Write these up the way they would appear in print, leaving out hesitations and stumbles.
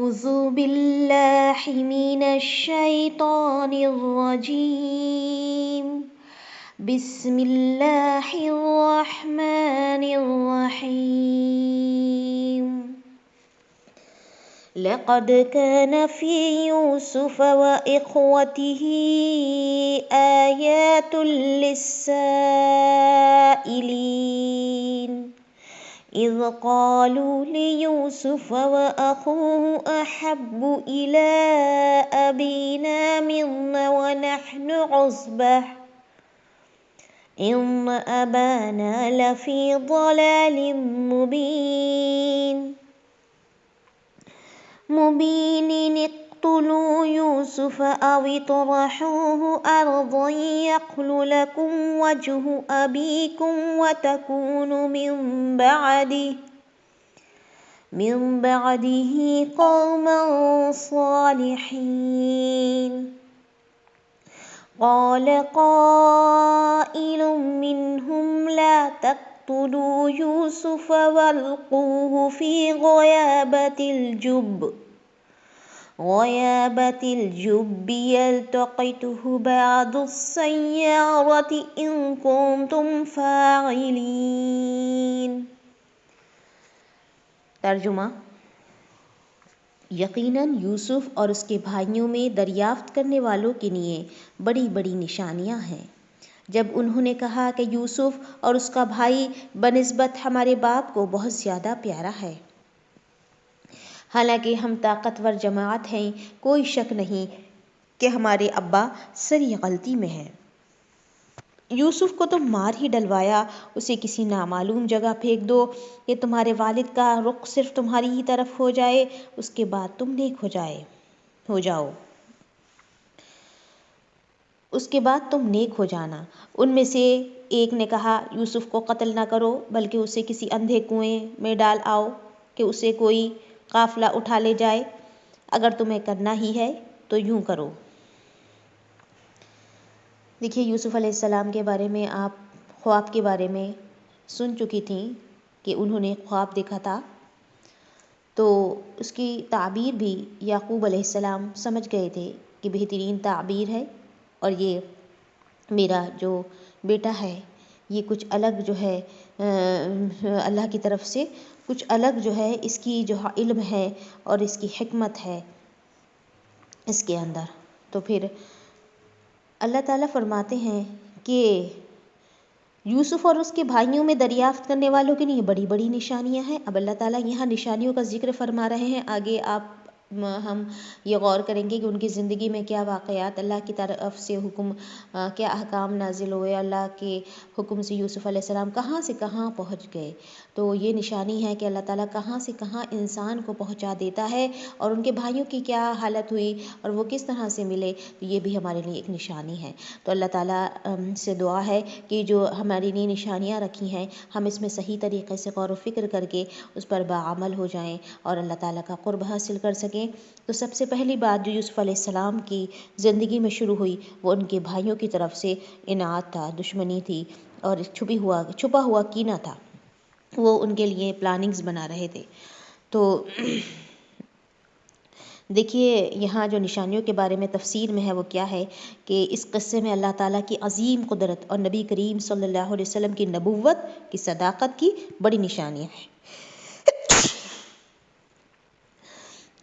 أعوذ بالله من الشيطان الرجيم بسم الله الرحمن الرحيم لقد كان في يوسف وإخوته آيات للسائلين إذ قالوا ليوسف وأخوه أحب إلى أبينا منا ونحن عصبة إن أبانا لفي ضلال مبين اقتلوا يوسف أو اطرحوه أرضا يخل لكم وجه أبيكم وتكونوا من بعده قوما صالحين قال قائل منهم لا تقتلوا يوسف والقوه في غيابة الجب يلتقطه بعض السيارة إن كنتم فاعلين۔ ترجمہ: یقیناً یوسف اور اس کے بھائیوں میں دریافت کرنے والوں کے لیے بڑی بڑی نشانیاں ہیں۔ جب انہوں نے کہا کہ یوسف اور اس کا بھائی بنسبت ہمارے باپ کو بہت زیادہ پیارا ہے، حالانکہ ہم طاقتور جماعت ہیں، کوئی شک نہیں کہ ہمارے ابا سری غلطی میں ہیں۔ یوسف کو تم مار ہی ڈلوایا، اسے کسی نامعلوم جگہ پھینک دو کہ تمہارے والد کا رخ صرف تمہاری ہی طرف ہو جائے، اس کے بعد تم نیک ہو جانا۔ ان میں سے ایک نے کہا، یوسف کو قتل نہ کرو بلکہ اسے کسی اندھے کنویں میں ڈال آؤ کہ اسے کوئی قافلہ اٹھا لے جائے، اگر تمہیں کرنا ہی ہے تو یوں کرو۔ دیکھیے، یوسف علیہ السلام کے بارے میں آپ خواب کے بارے میں سن چکی تھیں کہ انہوں نے خواب دیکھا تھا، تو اس کی تعبیر بھی یعقوب علیہ السلام سمجھ گئے تھے کہ بہترین تعبیر ہے، اور یہ میرا جو بیٹا ہے یہ کچھ الگ جو ہے اللہ کی طرف سے کچھ الگ جو ہے اس کی جو علم ہے اور اس کی حکمت ہے اس کے اندر۔ تو پھر اللہ تعالیٰ فرماتے ہیں کہ یوسف اور اس کے بھائیوں میں دریافت کرنے والوں کے لیے بڑی بڑی نشانیاں ہیں۔ اب اللہ تعالیٰ یہاں نشانیوں کا ذکر فرما رہے ہیں، آگے ہم یہ غور کریں گے کہ ان کی زندگی میں کیا واقعات، اللہ کی طرف سے حکم، کیا احکام نازل ہوئے، اللہ کے حکم سے یوسف علیہ السلام کہاں سے کہاں پہنچ گئے۔ تو یہ نشانی ہے کہ اللہ تعالیٰ کہاں سے کہاں انسان کو پہنچا دیتا ہے، اور ان کے بھائیوں کی کیا حالت ہوئی اور وہ کس طرح سے ملے، تو یہ بھی ہمارے لیے ایک نشانی ہے۔ تو اللہ تعالیٰ سے دعا ہے کہ جو ہمارے لیے نشانیاں رکھی ہیں ہم اس میں صحیح طریقے سے غور و فکر کر کے اس پر باعمل ہو جائیں اور اللہ تعالیٰ کا قرب حاصل کر سکیں۔ تو سب سے پہلی بات جو یوسف علیہ السلام کی زندگی میں شروع ہوئی وہ ان کے بھائیوں کی طرف سے عناد تھا، دشمنی تھی، اور چھپا ہوا کینہ تھا، وہ ان کے لیے پلاننگز بنا رہے تھے۔ تو دیکھیے یہاں جو نشانیوں کے بارے میں تفسیر میں ہے وہ کیا ہے کہ اس قصے میں اللہ تعالیٰ کی عظیم قدرت اور نبی کریم صلی اللہ علیہ وسلم کی نبوت کی صداقت کی بڑی نشانیاں ہیں۔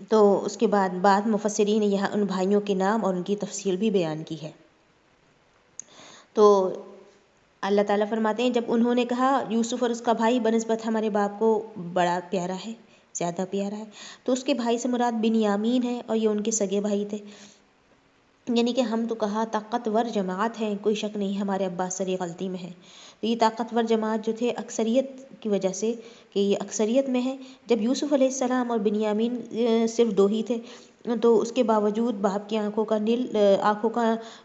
تو اس کے بعد مفسرین نے یہاں ان بھائیوں کے نام اور ان کی تفصیل بھی بیان کی ہے۔ تو اللہ تعالیٰ فرماتے ہیں جب انہوں نے کہا یوسف اور اس کا بھائی بنسبت ہمارے باپ کو بڑا پیارا ہے، زیادہ پیارا ہے، تو اس کے بھائی سے مراد بنیامین ہے اور یہ ان کے سگے بھائی تھے۔ یعنی کہ ہم تو کہا طاقتور جماعت ہیں، کوئی شک نہیں ہمارے ابا سری غلطی میں ہیں۔ تو یہ طاقتور جماعت جو تھے اکثریت کی وجہ سے کہ یہ اکثریت میں ہے، جب یوسف علیہ السلام اور بنیامین صرف دو ہی تھے تو اس کے باوجود باپ کی آنکھوں کا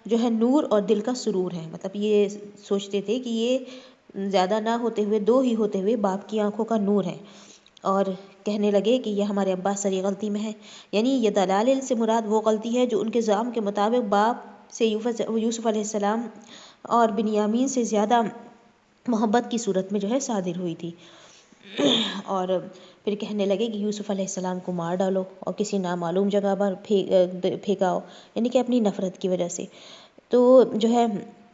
جو ہے نور اور دل کا سرور ہے، مطلب یہ سوچتے تھے کہ یہ زیادہ نہ ہوتے ہوئے دو ہی ہوتے ہوئے باپ کی آنکھوں کا نور ہے، اور کہنے لگے کہ یہ ہمارے ابا سری غلطی میں ہے۔ یعنی یہ دلال سے مراد وہ غلطی ہے جو ان کے زعم کے مطابق باپ سے یوسف علیہ السلام اور بنیامین سے زیادہ محبت کی صورت میں جو ہے صادر ہوئی تھی۔ اور پھر کہنے لگے کہ یوسف علیہ السلام کو مار ڈالو اور کسی نامعلوم جگہ پر پھینکاؤ، یعنی کہ اپنی نفرت کی وجہ سے۔ تو جو ہے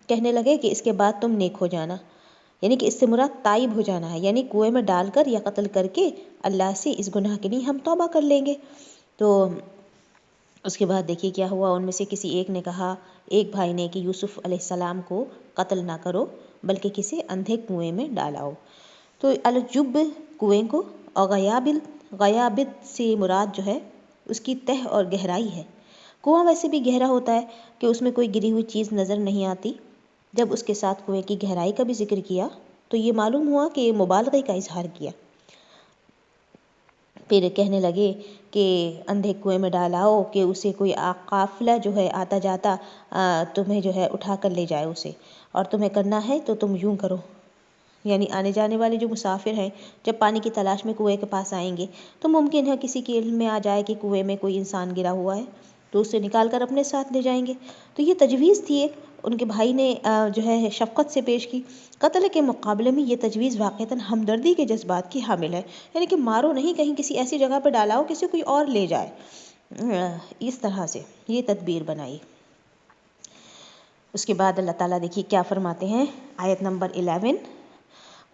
کہنے لگے کہ اس کے بعد تم نیک ہو جانا، یعنی کہ اس سے مراد تائب ہو جانا ہے، یعنی کنویں میں ڈال کر یا قتل کر کے اللہ سے اس گناہ کے لیے ہم توبہ کر لیں گے۔ تو اس کے بعد دیکھیے کیا ہوا، ان میں سے کسی ایک نے کہا، ایک بھائی نے، کہ یوسف علیہ السلام کو قتل نہ کرو بلکہ کسی اندھے کنویں میں ڈالاؤ۔ تو الجب کنویں کو، اور غیابت سے مراد جو ہے اس کی تہ اور گہرائی ہے۔ کنواں ویسے بھی گہرا ہوتا ہے کہ اس میں کوئی گری ہوئی چیز نظر نہیں آتی۔ جب اس کے ساتھ کنویں کی گہرائی کا بھی ذکر کیا تو یہ معلوم ہوا کہ یہ مبالغے کا اظہار کیا۔ پھر کہنے لگے کہ اندھے کنویں میں ڈالاؤ کہ اسے کوئی قافلہ جو ہے آتا جاتا تمہیں جو ہے اٹھا کر لے جائے اسے، اور تمہیں کرنا ہے تو تم یوں کرو، یعنی آنے جانے والے جو مسافر ہیں جب پانی کی تلاش میں کنویں کے پاس آئیں گے تو ممکن ہے کسی کے علم میں آ جائے کہ کنویں میں کوئی انسان گرا ہوا ہے، تو اسے نکال کر اپنے ساتھ لے جائیں گے۔ تو یہ تجویز تھی ایک، ان کے بھائی نے جو ہے شفقت سے پیش کی۔ قتل کے مقابلے میں یہ تجویز واقعتاً ہمدردی کے جذبات کی حامل ہے، یعنی کہ مارو نہیں، کہیں کسی ایسی جگہ پہ ڈالاؤ کسی کوئی اور لے جائے، اس طرح سے یہ تدبیر بنائی۔ اس کے بعد اللہ تعالیٰ دیکھیے کیا فرماتے ہیں، آیت نمبر 11،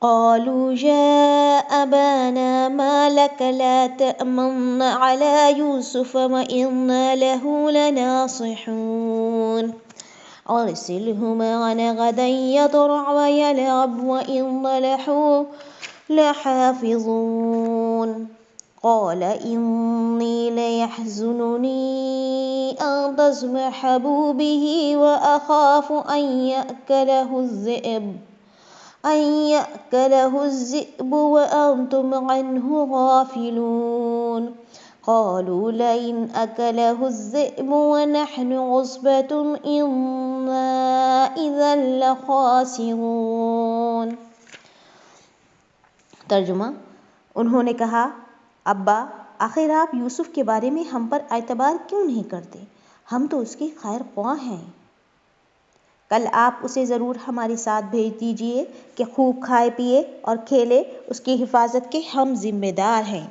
قالوا يا أبانا ما لك لا تأمن على يوسف وإنا له لناصحون أرسله معنا غدا يرتع ويلعب وإنا له لحافظون قال إني ليحزنني أن تذهبوا به وأخاف أن يأكله الذئب وأنتم عنه غافلون قالوا لئن أكله الذئب ونحن عصبة إنا إذا لخاسرون۔ ترجمہ، انہوں نے کہا، ابا آخر آپ یوسف کے بارے میں ہم پر اعتبار کیوں نہیں کرتے؟ ہم تو اس کے خیر خواہ ہیں۔ کل آپ اسے ضرور ہمارے ساتھ بھیج دیجئے کہ خوب کھائے پیے اور کھیلے، اس کی حفاظت کے ہم ذمہ دار ہیں۔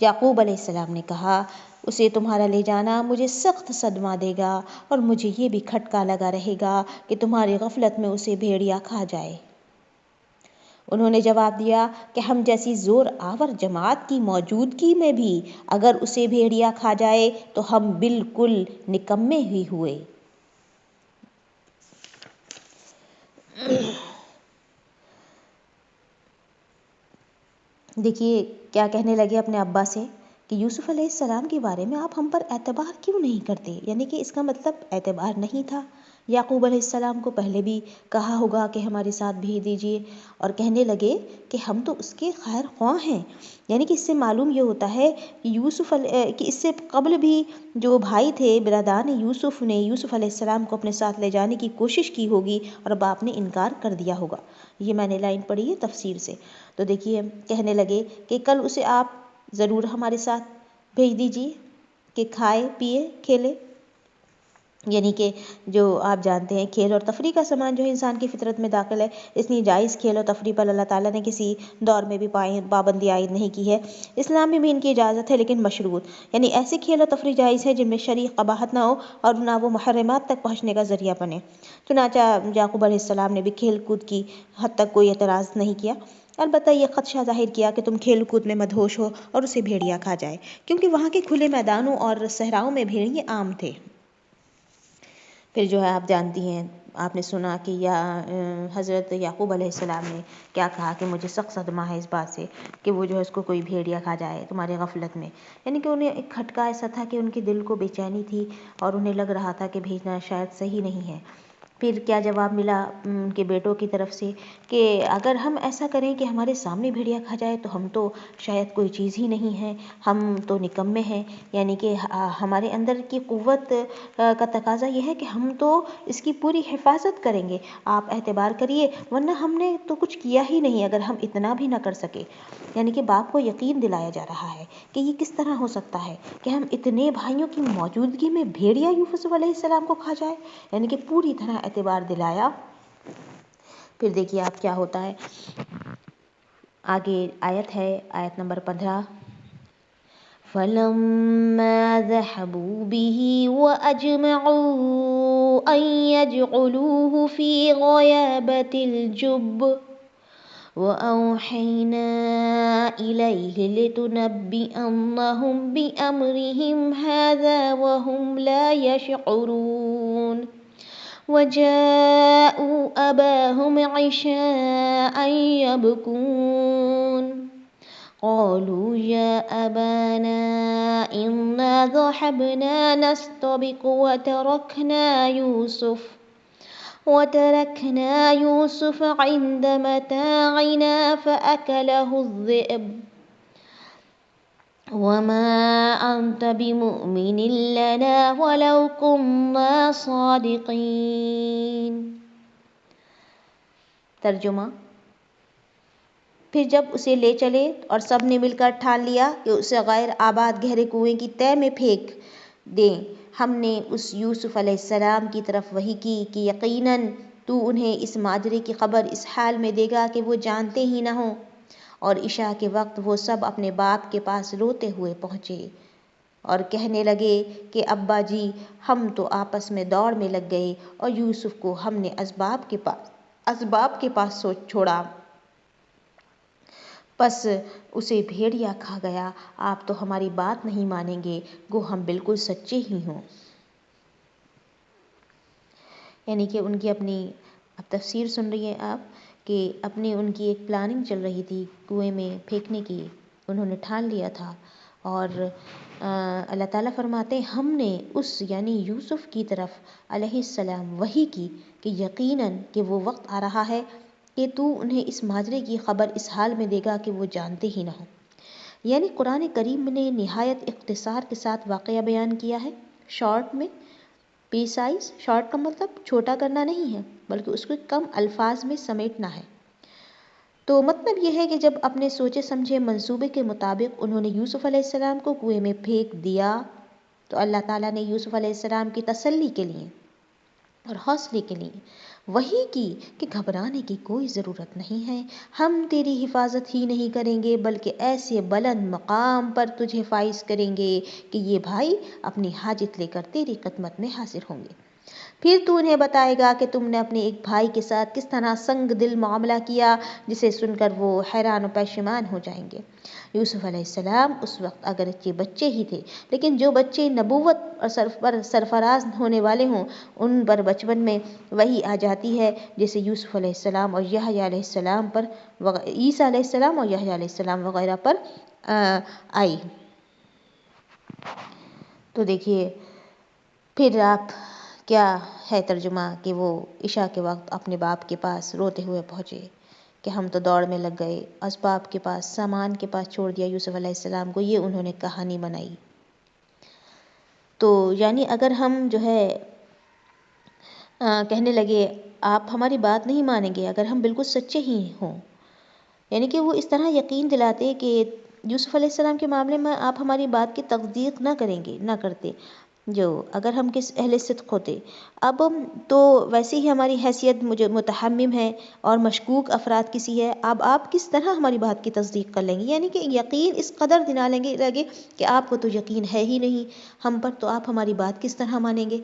یعقوب علیہ السلام نے کہا، اسے تمہارا لے جانا مجھے سخت صدمہ دے گا اور مجھے یہ بھی کھٹکا لگا رہے گا کہ تمہاری غفلت میں اسے بھیڑیا کھا جائے۔ انہوں نے جواب دیا کہ ہم جیسی زور آور جماعت کی موجودگی میں بھی اگر اسے بھیڑیا کھا جائے تو ہم بالکل نکمے ہی ہوئے۔ دیکھیے کیا کہنے لگے اپنے ابا سے کہ یوسف علیہ السلام کے بارے میں آپ ہم پر اعتبار کیوں نہیں کرتے، یعنی کہ اس کا مطلب اعتبار نہیں تھا۔ یعقوب علیہ السلام کو پہلے بھی کہا ہوگا کہ ہمارے ساتھ بھیج دیجئے، اور کہنے لگے کہ ہم تو اس کے خیر خواہ ہیں، یعنی کہ اس سے معلوم یہ ہوتا ہے کہ اس سے قبل بھی جو بھائی تھے برادران یوسف نے یوسف علیہ السلام کو اپنے ساتھ لے جانے کی کوشش کی ہوگی اور باپ نے انکار کر دیا ہوگا۔ یہ میں نے لائن پڑھی ہے تفسیر سے۔ تو دیکھیے کہنے لگے کہ کل اسے آپ ضرور ہمارے ساتھ بھیج دیجئے کہ کھائے پیے کھیلے، یعنی کہ جو آپ جانتے ہیں کھیل اور تفریح کا سامان جو انسان کی فطرت میں داخل ہے، اس لیے جائز کھیل اور تفریح پر اللہ تعالیٰ نے کسی دور میں بھی پابندی عائد نہیں کی ہے۔ اسلام میں بھی ان کی اجازت ہے لیکن مشروط، یعنی ایسے کھیل اور تفریح جائز ہے جن میں شرعی قباحت نہ ہو اور نہ وہ محرمات تک پہنچنے کا ذریعہ بنے۔ چنانچہ یعقوب علیہ السلام نے بھی کھیل کود کی حد تک کوئی اعتراض نہیں کیا، البتہ یہ خدشہ ظاہر کیا کہ تم کھیل کود میں مدہوش ہو اور اسے بھیڑیا کھا جائے، کیونکہ وہاں کے کھلے میدانوں اور صحراؤں میں بھیڑیے عام تھے۔ پھر جو ہے آپ جانتی ہیں، آپ نے سنا کہ حضرت یعقوب علیہ السلام نے کیا کہا کہ مجھے سخت صدمہ ہے اس بات سے کہ وہ جو ہے اس کو کوئی بھیڑیا کھا جائے تمہاری غفلت میں، یعنی کہ انہیں ایک کھٹکا ایسا تھا کہ ان کے دل کو بے چینی تھی اور انہیں لگ رہا تھا کہ بھیجنا شاید صحیح نہیں ہے۔ پھر کیا جواب ملا ان کے بیٹوں کی طرف سے کہ اگر ہم ایسا کریں کہ ہمارے سامنے بھیڑیا کھا جائے تو ہم تو شاید کوئی چیز ہی نہیں ہیں، ہم تو نکمے ہیں، یعنی کہ ہمارے اندر کی قوت کا تقاضا یہ ہے کہ ہم تو اس کی پوری حفاظت کریں گے، آپ اعتبار کریے، ورنہ ہم نے تو کچھ کیا ہی نہیں اگر ہم اتنا بھی نہ کر سکے۔ یعنی کہ باپ کو یقین دلایا جا رہا ہے کہ یہ کس طرح ہو سکتا ہے کہ ہم اتنے بھائیوں کی موجودگی میں بھیڑیا یوسف علیہ السلام کو کھا جائے، یعنی کہ پوری طرح اعتبار دلایا۔ پھر دیکھیے آپ کیا ہوتا ہے، آگے آیت ہے، آیت نمبر 15، فَلَمَّا ذَهَبُوا بِهِ وَأَجْمَعُوا أَن يَجْعَلُوهُ فِي غَيَابَتِ الْجُبِّ وَأَوْحَيْنَا إِلَيْهِ لِتُنَبِّئَنَّهُم بِأَمْرِهِمْ هَذَا وَهُمْ لَا يَشْعُرُونَ وَجَاءُوا أَبَاهُمْ عِشَاءً يَبْكُونَ قالوا يا أبانا إنا ذهبنا نستبق وتركنا يوسف عند متاعنا فأكله الذئب وما أنت بمؤمن لنا ولو كنا صادقين۔ ترجمہ، پھر جب اسے لے چلے اور سب نے مل کر ٹھان لیا کہ اسے غیر آباد گہرے کنویں کی تہ میں پھینک دیں، ہم نے اس یوسف علیہ السلام کی طرف وحی کی کہ یقیناً تو انہیں اس ماجرے کی خبر اس حال میں دے گا کہ وہ جانتے ہی نہ ہوں۔ اور عشاء کے وقت وہ سب اپنے باپ کے پاس روتے ہوئے پہنچے اور کہنے لگے کہ ابا جی، ہم تو آپس میں دوڑ میں لگ گئے اور یوسف کو ہم نے اسباب کے پاس چھوڑا، پس اسے بھیڑیا کھا گیا۔ آپ تو ہماری بات نہیں مانیں گے، گو ہم بالکل سچے ہی ہوں۔ یعنی کہ ان کی اپنی، اب تفسیر سن رہی ہیں آپ، کہ ان کی ایک پلاننگ چل رہی تھی کنویں میں پھینکنے کی، انہوں نے ٹھان لیا تھا، اور اللہ تعالیٰ فرماتے ہیں ہم نے اس یعنی یوسف کی طرف علیہ السلام وحی کی کہ یقیناً کہ وہ وقت آ رہا ہے کہ تو انہیں اس ماجرے کی خبر اس حال میں دے گا کہ وہ جانتے ہی نہ ہوں۔ یعنی قرآن کریم نے نہایت اختصار کے ساتھ واقعہ بیان کیا ہے، شارٹ میں، پریسائز، شارٹ کا مطلب چھوٹا کرنا نہیں ہے بلکہ اس کو کم الفاظ میں سمیٹنا ہے۔ تو مطلب یہ ہے کہ جب اپنے سوچے سمجھے منصوبے کے مطابق انہوں نے یوسف علیہ السلام کو کنویں میں پھینک دیا تو اللہ تعالیٰ نے یوسف علیہ السلام کی تسلی کے لیے اور حوصلے کے لیے وحی کی کہ گھبرانے کی کوئی ضرورت نہیں ہے، ہم تیری حفاظت ہی نہیں کریں گے بلکہ ایسے بلند مقام پر تجھے فائز کریں گے کہ یہ بھائی اپنی حاجت لے کر تیری خدمت میں حاضر ہوں گے۔ پھر تو انہیں بتائے گا کہ تم نے اپنے ایک بھائی کے ساتھ کس طرح سنگ دل معاملہ کیا، جسے سن کر وہ حیران و پشیمان ہو جائیں گے۔ یوسف علیہ السلام اس وقت اگرچہ بچے ہی تھے، لیکن جو بچے نبوت اور سرفراز ہونے والے ہوں ان پر بچپن میں وحی آ جاتی ہے، جیسے یوسف علیہ السلام اور یحییٰ علیہ السلام پر، عیسیٰ علیہ السلام اور یحییٰ علیہ السلام وغیرہ پر آئی۔ تو دیکھیے پھر آپ کیا ہے ترجمہ کہ وہ عشاء کے وقت اپنے باپ کے پاس روتے ہوئے پہنچے کہ ہم تو دوڑ میں لگ گئے، اسباب کے پاس، سامان کے پاس چھوڑ دیا یوسف علیہ السلام کو، یہ انہوں نے کہانی بنائی۔ تو یعنی اگر ہم جو ہے کہنے لگے آپ ہماری بات نہیں مانیں گے اگر ہم بالکل سچے ہی ہوں، یعنی کہ وہ اس طرح یقین دلاتے کہ یوسف علیہ السلام کے معاملے میں آپ ہماری بات کی تصدیق نہ کریں گے، نہ کرتے، جو اگر ہم کس اہل صدق ہوتے۔ اب تو ویسے ہی ہماری حیثیت مجھے متحمم ہے اور مشکوک افراد کسی ہے، اب آپ کس طرح ہماری بات کی تصدیق کر لیں گے؟ یعنی کہ یقین اس قدر دلا لیں گے لگے کہ آپ کو تو یقین ہے ہی نہیں ہم پر، تو آپ ہماری بات کس طرح مانیں گے؟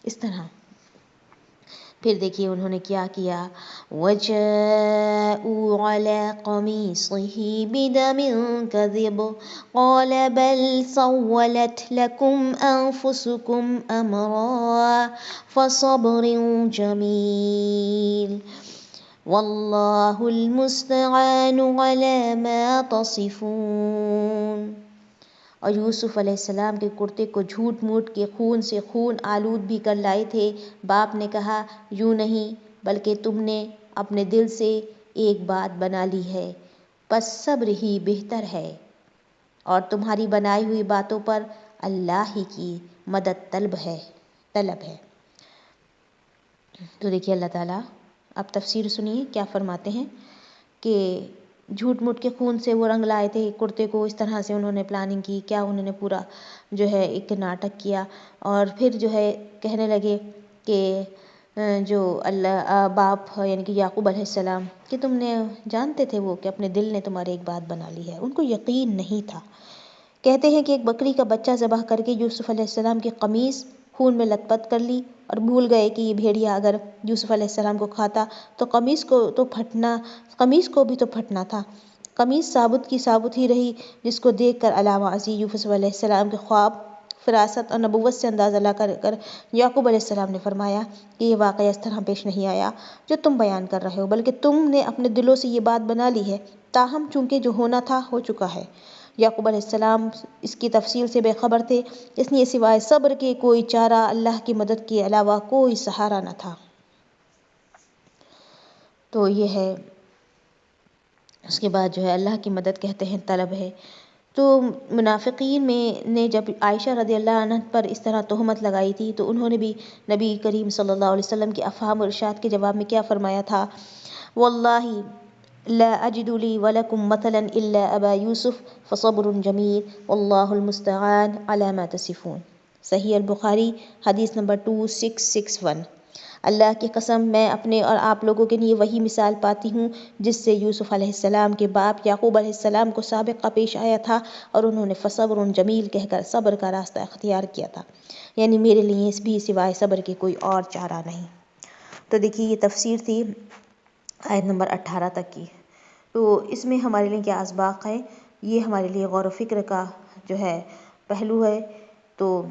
اس طرح پھر دیکھیے انہوں نے کیا کیا، وَجَاءُوا عَلَىٰ قَمِيصِهِ بِدَمٍ كَذِبٍ قَالَ بَلْ سَوَّلَتْ لَكُمْ أَنفُسُكُمْ أَمْرًا فَصَبْرٌ جَمِيلٌ وَاللَّهُ الْمُسْتَعَانُ عَلَىٰ مَا تَصِفُونَ۔ اور یوسف علیہ السلام کے کرتے کو جھوٹ موٹ کے خون سے خون آلود بھی کر لائے تھے۔ باپ نے کہا یوں نہیں بلکہ تم نے اپنے دل سے ایک بات بنا لی ہے، پس صبر ہی بہتر ہے، اور تمہاری بنائی ہوئی باتوں پر اللہ ہی کی مدد طلب ہے۔ تو دیکھیے اللہ تعالیٰ، اب تفسیر سنیے کیا فرماتے ہیں کہ جھوٹ موٹ کے خون سے وہ رنگ لائے تھے کرتے کو، اس طرح سے انہوں نے پلاننگ کی، کیا انہوں نے پورا جو ہے ایک ناٹک کیا، اور پھر جو ہے کہنے لگے کہ جو اللہ باپ یعنی کہ یعقوب علیہ السلام کہ تم نے جانتے تھے وہ کہ اپنے دل نے تمہارے ایک بات بنا لی ہے، ان کو یقین نہیں تھا۔ کہتے ہیں کہ ایک بکری کا بچہ ذبح کر کے یوسف علیہ السلام کی قمیص خون میں لت پت کر لی، اور بھول گئے کہ یہ بھیڑیا اگر یوسف علیہ السلام کو کھاتا تو قمیص کو بھی تو پھٹنا تھا۔ قمیص ثابت کی ثابت ہی رہی، جس کو دیکھ کر علامہ عزیز یوسف علیہ السلام کے خواب، فراست اور نبوت سے اندازہ لا کر یعقوب علیہ السلام نے فرمایا کہ یہ واقعہ اس طرح پیش نہیں آیا جو تم بیان کر رہے ہو، بلکہ تم نے اپنے دلوں سے یہ بات بنا لی ہے، تاہم چونکہ جو ہونا تھا ہو چکا ہے۔ یعقوب علیہ السلام اس کی تفصیل سے بے خبر تھے، اس لیے سوائے صبر کے کوئی چارہ، اللہ کی مدد کے علاوہ کوئی سہارا نہ تھا۔ تو یہ ہے، اس کے بعد جو ہے اللہ کی مدد کہتے ہیں طلب ہے۔ تو منافقین نے جب عائشہ رضی اللہ عنہ پر اس طرح تہمت لگائی تھی تو انہوں نے بھی نبی کریم صلی اللہ علیہ وسلم کے افہام و ارشاد کے جواب میں کیا فرمایا تھا؟ واللہ لا اجد لی ولکم مثلا الا ابا یوسف فصبر جمیل واللہ المستعان علی ما تصفون۔ صحیح البخاری حدیث نمبر 2661۔ اللہ کی قسم میں اپنے اور آپ لوگوں کے لیے وہی مثال پاتی ہوں جس سے یوسف علیہ السلام کے باپ یعقوب علیہ السلام کو سابقہ پیش آیا تھا، اور انہوں نے فصبر جمیل کہہ کر صبر کا راستہ اختیار کیا تھا، یعنی میرے لیے اس بھی سوائے صبر کے کوئی اور چارہ نہیں۔ تو دیکھیے یہ تفسیر تھی آیت نمبر 18 تک کی۔ تو اس میں ہمارے لیے کیا اسباق ہے، یہ ہمارے لیے غور و فکر کا جو ہے پہلو ہے۔ تو